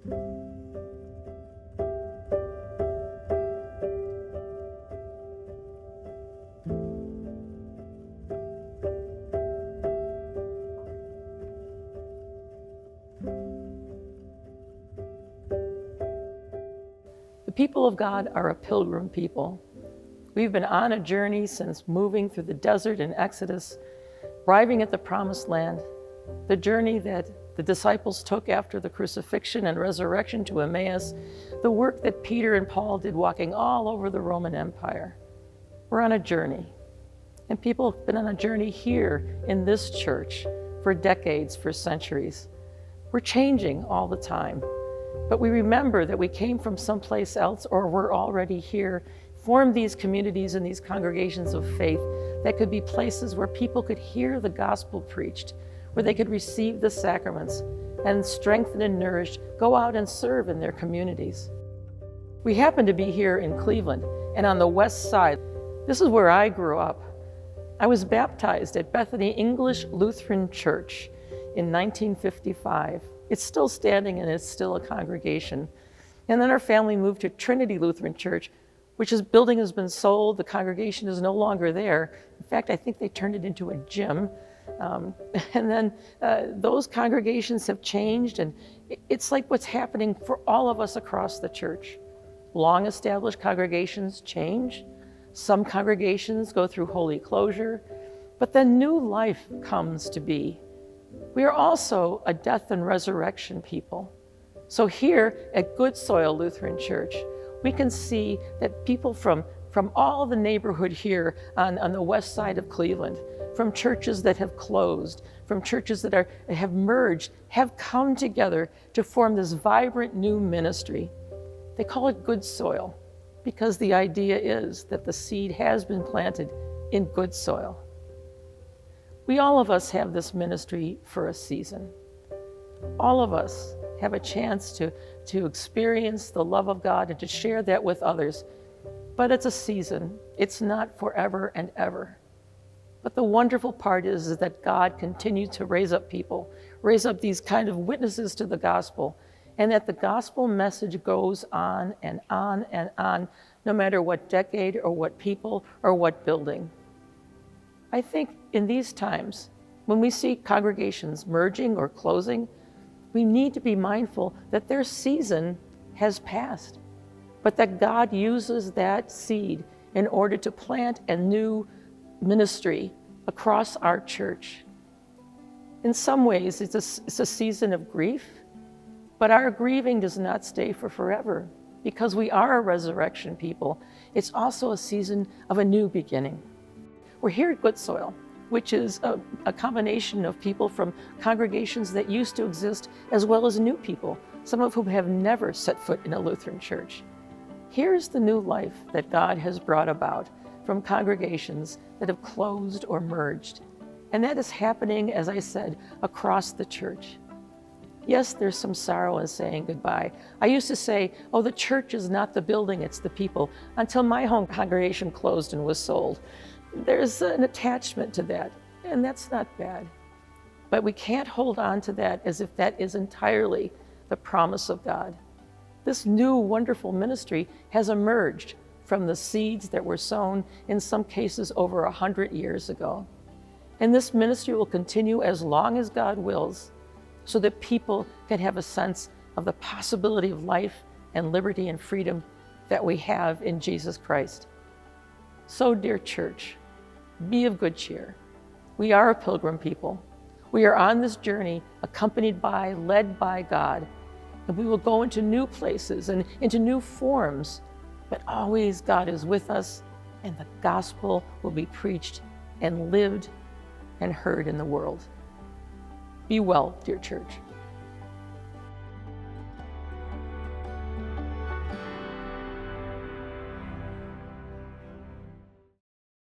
The people of God are a pilgrim people. We've been on a journey since moving through the desert in Exodus, arriving at the Promised Land, the journey that the disciples took after the crucifixion and resurrection to Emmaus, the work that Peter and Paul did walking all over the Roman Empire. We're on a journey, and people have been on a journey here in this church for decades, for centuries. We're changing all the time, but we remember that we came from someplace else or we're already here, formed these communities and these congregations of faith that could be places where people could hear the gospel preached, where they could receive the sacraments and strengthened and nourished, go out and serve in their communities. We happen to be here in Cleveland and on the west side. This is where I grew up. I was baptized at Bethany English Lutheran Church in 1955. It's still standing and it's still a congregation. And then our family moved to Trinity Lutheran Church, which building has been sold. The congregation is no longer there. In fact, I think they turned it into a gym. And then those congregations have changed, and it's like what's happening for all of us across the church. Long established congregations change. Some congregations go through holy closure, but then new life comes to be. We are also a death and resurrection people. So here at Good Soil Lutheran Church, we can see that people from all the neighborhood here on the west side of Cleveland, from churches that have closed, from churches that have merged, have come together to form this vibrant new ministry. They call it Good Soil because the idea is that the seed has been planted in good soil. All of us have this ministry for a season. All of us have a chance to experience the love of God and to share that with others. But it's a season. It's not forever and ever. But the wonderful part is that God continues to raise up people, raise up these kind of witnesses to the gospel, and that the gospel message goes on and on and on, no matter what decade or what people or what building. I think in these times, when we see congregations merging or closing, we need to be mindful that their season has passed, but that God uses that seed in order to plant a new ministry across our church. In some ways, it's a season of grief, but our grieving does not stay for forever because we are a resurrection people. It's also a season of a new beginning. We're here at Good Soil, which is a combination of people from congregations that used to exist, as well as new people, some of whom have never set foot in a Lutheran church. Here's the new life that God has brought about from congregations that have closed or merged. And that is happening, as I said, across the church. Yes, there's some sorrow in saying goodbye. I used to say, oh, the church is not the building, it's the people, until my home congregation closed and was sold. There's an attachment to that, and that's not bad. But we can't hold on to that as if that is entirely the promise of God. This new wonderful ministry has emerged from the seeds that were sown, in some cases over 100 years ago. And this ministry will continue as long as God wills, so that people can have a sense of the possibility of life and liberty and freedom that we have in Jesus Christ. So, dear church, be of good cheer. We are a pilgrim people. We are on this journey accompanied by, led by God, and we will go into new places and into new forms, but always God is with us, and the gospel will be preached and lived and heard in the world. Be well, dear church.